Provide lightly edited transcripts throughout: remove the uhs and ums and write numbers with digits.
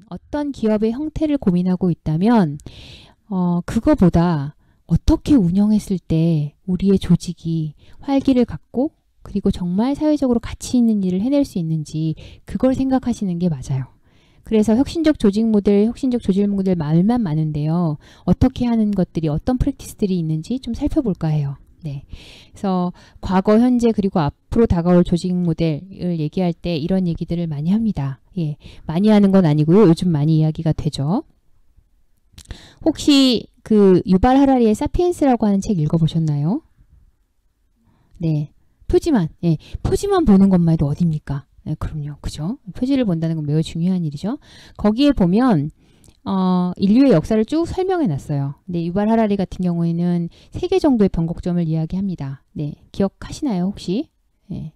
어떤 기업의 형태를 고민하고 있다면 그거보다 어떻게 운영했을 때 우리의 조직이 활기를 갖고 그리고 정말 사회적으로 가치 있는 일을 해낼 수 있는지 그걸 생각하시는 게 맞아요. 그래서 혁신적 조직 모델, 혁신적 조직 모델 말만 많은데요. 어떻게 하는 것들이 어떤 프랙티스들이 있는지 좀 살펴볼까 해요. 네. 그래서 과거, 현재 그리고 앞으로 다가올 조직 모델을 얘기할 때 이런 얘기들을 많이 합니다. 예. 많이 하는 건 아니고요. 요즘 많이 이야기가 되죠. 혹시 그 유발 하라리의 사피엔스라고 하는 책 읽어보셨나요? 네. 표지만, 예. 표지만 보는 것만 해도 어딥니까? 네, 그럼요. 그죠? 표지를 본다는 건 매우 중요한 일이죠. 거기에 보면 인류의 역사를 쭉 설명해 놨어요. 네, 유발 하라리 같은 경우에는 3개 정도의 변곡점을 이야기합니다. 네, 기억하시나요 혹시? 네.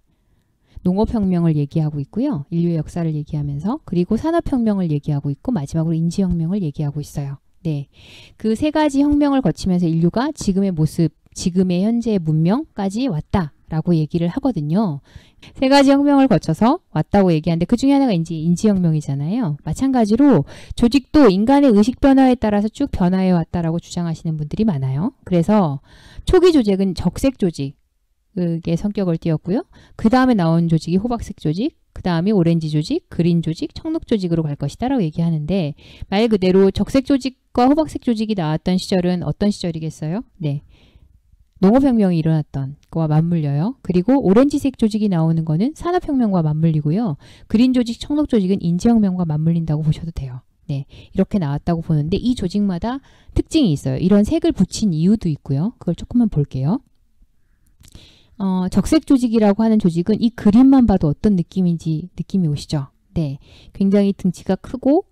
농업혁명을 얘기하고 있고요. 인류의 역사를 얘기하면서 그리고 산업혁명을 얘기하고 있고 마지막으로 인지혁명을 얘기하고 있어요. 네, 그 3가지 혁명을 거치면서 인류가 지금의 모습, 지금의 현재의 문명까지 왔다라고 얘기를 하거든요. 3가지 혁명을 거쳐서 왔다고 얘기하는데 그 중에 하나가 인지혁명이잖아요. 마찬가지로 조직도 인간의 의식 변화에 따라서 쭉 변화해 왔다라고 주장하시는 분들이 많아요. 그래서 초기 조직은 적색 조직의 성격을 띄었고요. 그 다음에 나온 조직이 호박색 조직, 그 다음에 오렌지 조직, 그린 조직, 청록 조직으로 갈 것이다 라고 얘기하는데 말 그대로 적색 조직과 호박색 조직이 나왔던 시절은 어떤 시절이겠어요? 네. 농업혁명이 일어났던 거와 맞물려요. 그리고 오렌지색 조직이 나오는 거는 산업혁명과 맞물리고요. 그린 조직, 청록 조직은 인지혁명과 맞물린다고 보셔도 돼요. 네, 이렇게 나왔다고 보는데 이 조직마다 특징이 있어요. 이런 색을 붙인 이유도 있고요. 그걸 조금만 볼게요. 적색 조직이라고 하는 조직은 이 그림만 봐도 어떤 느낌인지 느낌이 오시죠? 네, 굉장히 등치가 크고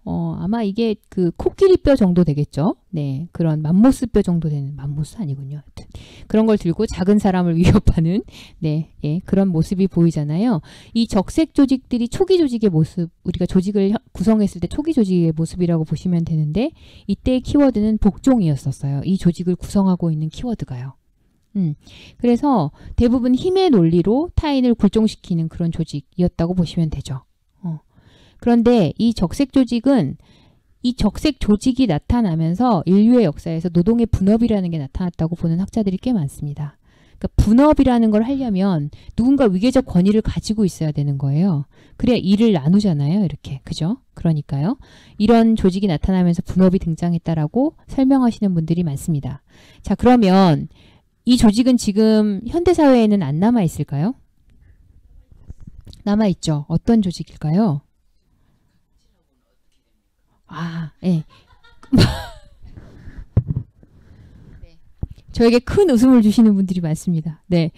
아마 이게 그 코끼리 뼈 정도 되겠죠. 네, 그런 맘모스 뼈 정도 되는, 맘모스 아니군요. 하여튼 그런 걸 들고 작은 사람을 위협하는 네, 예, 그런 모습이 보이잖아요. 이 적색 조직들이 초기 조직의 모습, 우리가 조직을 구성했을 때 초기 조직의 모습이라고 보시면 되는데 이때의 키워드는 복종이었었어요. 이 조직을 구성하고 있는 키워드가요. 그래서 대부분 힘의 논리로 타인을 굴종시키는 그런 조직이었다고 보시면 되죠. 그런데 이 적색 조직은 이 적색 조직이 나타나면서 인류의 역사에서 노동의 분업이라는 게 나타났다고 보는 학자들이 꽤 많습니다. 그러니까 분업이라는 걸 하려면 누군가 위계적 권위를 가지고 있어야 되는 거예요. 그래야 일을 나누잖아요. 이렇게. 그죠? 그러니까요. 이런 조직이 나타나면서 분업이 등장했다라고 설명하시는 분들이 많습니다. 자, 그러면 이 조직은 지금 현대사회에는 안 남아있을까요? 남아있죠. 어떤 조직일까요? 아, 예. 네. 저에게 큰 웃음을 주시는 분들이 많습니다. 네.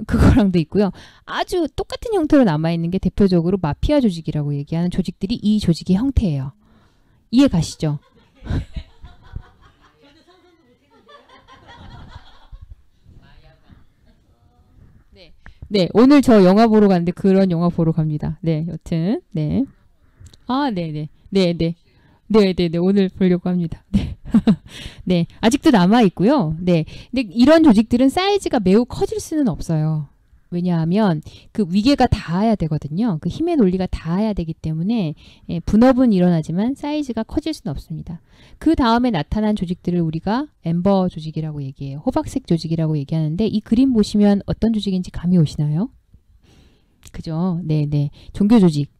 그거랑도 있고요. 아주 똑같은 형태로 남아있는 게 대표적으로 마피아 조직이라고 얘기하는 조직들이 이 조직의 형태예요. 이해 가시죠? 네. 네, 오늘 저 영화 보러 갔는데 그런 영화 보러 갑니다. 네, 여튼, 네. 아, 네네. 네네. 네네네. 오늘 보려고 합니다. 네. 네. 아직도 남아있고요. 네. 근데 이런 조직들은 사이즈가 매우 커질 수는 없어요. 왜냐하면 그 위계가 닿아야 되거든요. 그 힘의 논리가 닿아야 되기 때문에 예, 분업은 일어나지만 사이즈가 커질 수는 없습니다. 그 다음에 나타난 조직들을 우리가 엠버 조직이라고 얘기해요. 호박색 조직이라고 얘기하는데 이 그림 보시면 어떤 조직인지 감이 오시나요? 그죠? 네네. 종교 조직.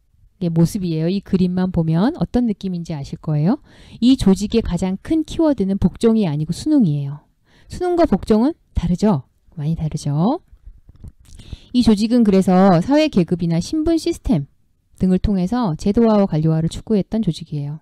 모습이에요. 이 그림만 보면 어떤 느낌인지 아실 거예요. 이 조직의 가장 큰 키워드는 복종이 아니고 순응이에요. 순응과 복종은 다르죠? 많이 다르죠? 이 조직은 그래서 사회 계급이나 신분 시스템 등을 통해서 제도화와 관료화를 추구했던 조직이에요.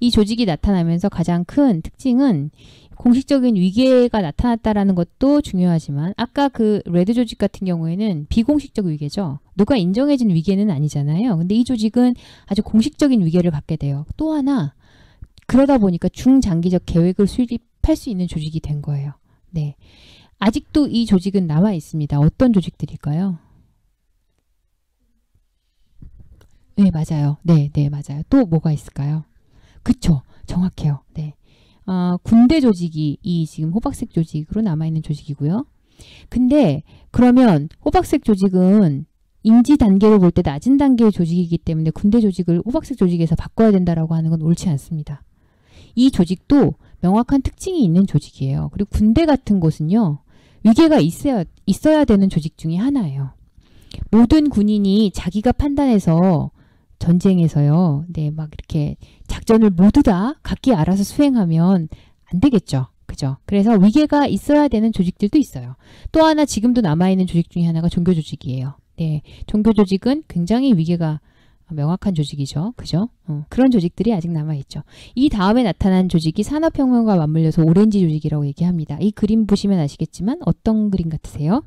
이 조직이 나타나면서 가장 큰 특징은 공식적인 위계가 나타났다라는 것도 중요하지만 아까 그 레드 조직 같은 경우에는 비공식적 위계죠. 누가 인정해준 위계는 아니잖아요. 근데 이 조직은 아주 공식적인 위계를 갖게 돼요. 또 하나 그러다 보니까 중장기적 계획을 수립할 수 있는 조직이 된 거예요. 네, 아직도 이 조직은 남아 있습니다. 어떤 조직들일까요? 네, 맞아요. 네, 네, 맞아요. 또 뭐가 있을까요? 그쵸, 정확해요. 네. 군대 조직이 이 지금 호박색 조직으로 남아있는 조직이고요. 근데 그러면 호박색 조직은 인지 단계로 볼 때 낮은 단계의 조직이기 때문에 군대 조직을 호박색 조직에서 바꿔야 된다라고 하는 건 옳지 않습니다. 이 조직도 명확한 특징이 있는 조직이에요. 그리고 군대 같은 곳은요. 위계가 있어야 되는 조직 중에 하나예요. 모든 군인이 자기가 판단해서 전쟁에서요. 네, 막 이렇게 작전을 모두 다 각기 알아서 수행하면 안 되겠죠. 그죠? 그래서 위계가 있어야 되는 조직들도 있어요. 또 하나 지금도 남아있는 조직 중에 하나가 종교 조직이에요. 네, 종교 조직은 굉장히 위계가 명확한 조직이죠. 그죠? 그런 조직들이 아직 남아있죠. 이 다음에 나타난 조직이 산업혁명과 맞물려서 오렌지 조직이라고 얘기합니다. 이 그림 보시면 아시겠지만 어떤 그림 같으세요?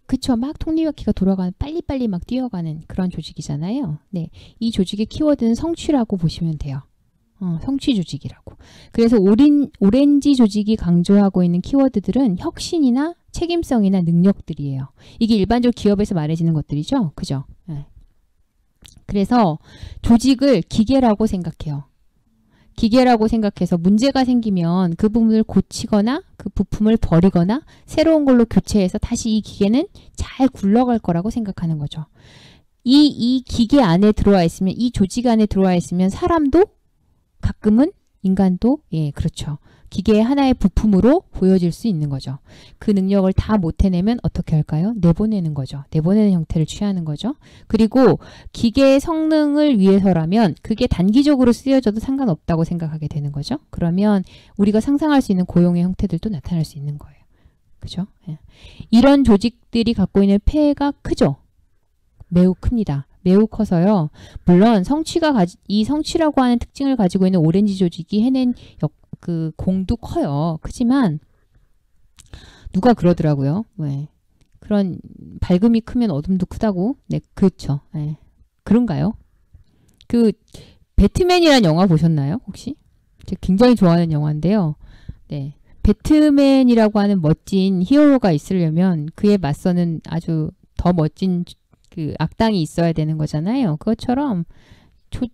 그쵸. 막 톱니바퀴가 돌아가는 빨리빨리 막 뛰어가는 그런 조직이잖아요. 네, 이 조직의 키워드는 성취라고 보시면 돼요. 성취 조직이라고. 그래서 오렌지 조직이 강조하고 있는 키워드들은 혁신이나 책임성이나 능력들이에요. 이게 일반적으로 기업에서 말해지는 것들이죠. 그죠? 네. 그래서 조직을 기계라고 생각해요. 기계라고 생각해서 문제가 생기면 그 부분을 고치거나 그 부품을 버리거나 새로운 걸로 교체해서 다시 이 기계는 잘 굴러갈 거라고 생각하는 거죠. 이 기계 안에 들어와 있으면, 이 조직 안에 들어와 있으면 사람도 가끔은 인간도, 예, 그렇죠. 기계의 하나의 부품으로 보여질 수 있는 거죠. 그 능력을 다 못 해내면 어떻게 할까요? 내보내는 거죠. 내보내는 형태를 취하는 거죠. 그리고 기계의 성능을 위해서라면 그게 단기적으로 쓰여져도 상관없다고 생각하게 되는 거죠. 그러면 우리가 상상할 수 있는 고용의 형태들도 나타날 수 있는 거예요. 그죠? 예. 이런 조직들이 갖고 있는 폐해가 크죠? 매우 큽니다. 매우 커서요. 물론 이 성취라고 하는 특징을 가지고 있는 오렌지 조직이 해낸 그 공도 커요. 크지만 누가 그러더라고요. 네. 그런 밝음이 크면 어둠도 크다고. 네, 그렇죠. 네. 그런가요? 그 배트맨이라는 영화 보셨나요? 혹시? 제가 굉장히 좋아하는 영화인데요. 네. 배트맨이라고 하는 멋진 히어로가 있으려면 그에 맞서는 아주 더 멋진 그 악당이 있어야 되는 거잖아요. 그것처럼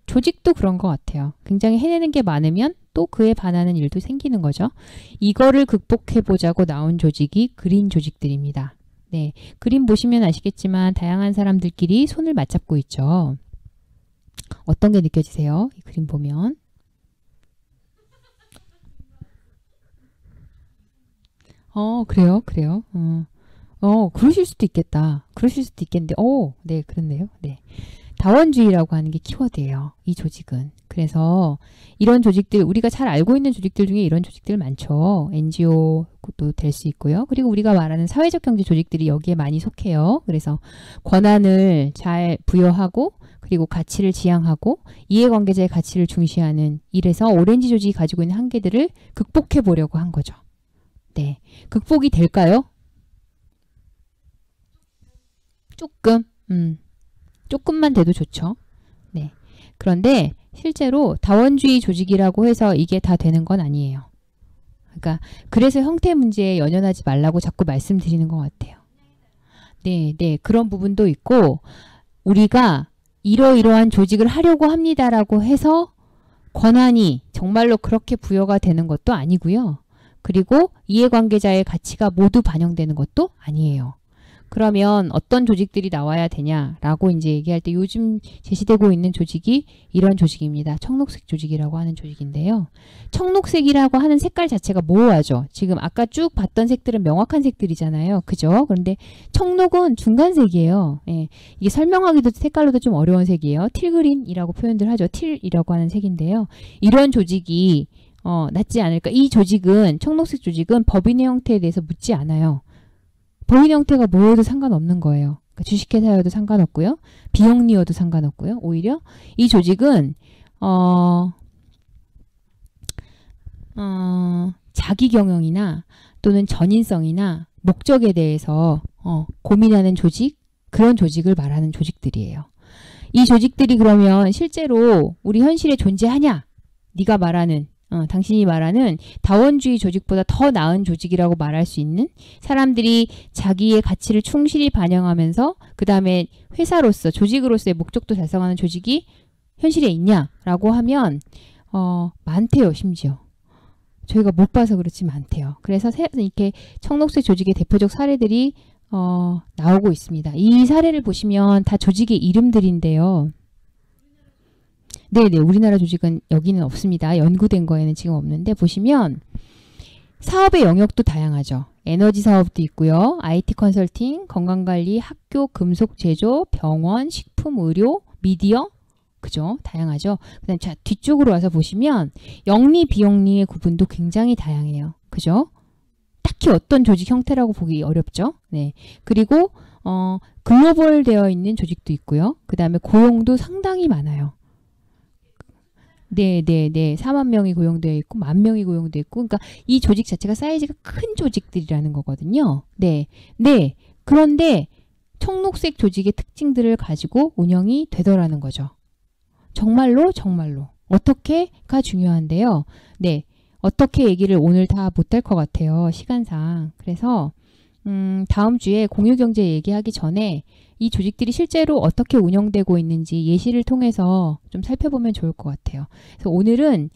조직도 그런 것 같아요. 굉장히 해내는 게 많으면 또 그에 반하는 일도 생기는 거죠. 이거를 극복해보자고 나온 조직이 그린 조직들입니다. 네, 그림 보시면 아시겠지만 다양한 사람들끼리 손을 맞잡고 있죠. 어떤 게 느껴지세요? 이 그림 보면. 그래요? 그러실 수도 있겠다. 그러실 수도 있겠는데, 네, 그렇네요. 네. 다원주의라고 하는 게 키워드예요. 이 조직은. 그래서 이런 조직들, 우리가 잘 알고 있는 조직들 중에 이런 조직들 많죠. NGO도 될 수 있고요. 그리고 우리가 말하는 사회적 경제 조직들이 여기에 많이 속해요. 그래서 권한을 잘 부여하고 그리고 가치를 지향하고 이해관계자의 가치를 중시하는, 이래서 오렌지 조직이 가지고 있는 한계들을 극복해 보려고 한 거죠. 네. 극복이 될까요? 조금만 돼도 좋죠. 네. 그런데 실제로 다원주의 조직이라고 해서 이게 다 되는 건 아니에요. 그러니까 그래서 형태 문제에 연연하지 말라고 자꾸 말씀드리는 것 같아요. 네, 그런 부분도 있고, 우리가 이러이러한 조직을 하려고 합니다라고 해서 권한이 정말로 그렇게 부여가 되는 것도 아니고요. 그리고 이해관계자의 가치가 모두 반영되는 것도 아니에요. 그러면 어떤 조직들이 나와야 되냐라고 이제 얘기할 때 요즘 제시되고 있는 조직이 이런 조직입니다. 청록색 조직이라고 하는 조직인데요. 청록색이라고 하는 색깔 자체가 모호하죠. 지금 아까 쭉 봤던 색들은 명확한 색들이잖아요. 그죠? 그런데 청록은 중간색이에요. 예. 이게 설명하기도 색깔로도 좀 어려운 색이에요. 틸그린이라고 표현들 하죠. 틸이라고 하는 색인데요. 이런 조직이 낫지 않을까. 이 조직은, 청록색 조직은 법인의 형태에 대해서 묻지 않아요. 법인 형태가 뭐여도 상관없는 거예요. 그러니까 주식회사여도 상관없고요. 비영리여도 상관없고요. 오히려 이 조직은 자기 경영이나 또는 전인성이나 목적에 대해서 고민하는 조직, 그런 조직을 말하는 조직들이에요. 이 조직들이 그러면 실제로 우리 현실에 존재하냐? 네가 말하는, 당신이 말하는 다원주의 조직보다 더 나은 조직이라고 말할 수 있는, 사람들이 자기의 가치를 충실히 반영하면서 그 다음에 회사로서, 조직으로서의 목적도 달성하는 조직이 현실에 있냐라고 하면 많대요. 심지어. 저희가 못 봐서 그렇지 많대요. 그래서 이렇게 청록색 조직의 대표적 사례들이 나오고 있습니다. 이 사례를 보시면 다 조직의 이름들인데요. 네네, 우리나라 조직은 여기는 없습니다. 연구된 거에는 지금 없는데 보시면 사업의 영역도 다양하죠. 에너지 사업도 있고요. IT 컨설팅, 건강관리, 학교, 금속 제조, 병원, 식품, 의료, 미디어, 그죠? 다양하죠. 그다음 자 뒤쪽으로 와서 보시면 영리, 비영리의 구분도 굉장히 다양해요. 그죠? 딱히 어떤 조직 형태라고 보기 어렵죠. 네. 그리고 글로벌 되어 있는 조직도 있고요. 그 다음에 고용도 상당히 많아요. 네. 4만 명이 고용되어 있고 10,000명이 고용되어 있고 그러니까 이 조직 자체가 사이즈가 큰 조직들이라는 거거든요. 네. 그런데 청록색 조직의 특징들을 가지고 운영이 되더라는 거죠. 정말로 어떻게가 중요한데요. 네. 어떻게 얘기를 오늘 다 못할 것 같아요. 시간상. 그래서 다음 주에 공유경제 얘기하기 전에 이 조직들이 실제로 어떻게 운영되고 있는지 예시를 통해서 좀 살펴보면 좋을 것 같아요. 그래서 오늘은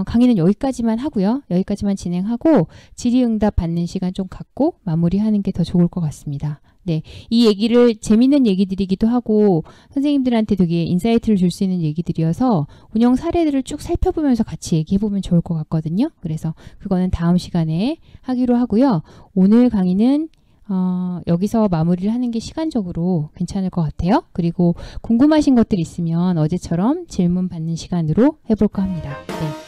강의는 여기까지만 하고요. 여기까지만 진행하고 질의응답 받는 시간 좀 갖고 마무리하는 게 더 좋을 것 같습니다. 네, 이 얘기를 재밌는 얘기들이기도 하고 선생님들한테 되게 인사이트를 줄 수 있는 얘기들이어서 운영 사례들을 쭉 살펴보면서 같이 얘기해보면 좋을 것 같거든요. 그래서 그거는 다음 시간에 하기로 하고요. 오늘 강의는 여기서 마무리를 하는 게 시간적으로 괜찮을 것 같아요. 그리고 궁금하신 것들 있으면 어제처럼 질문 받는 시간으로 해볼까 합니다. 네.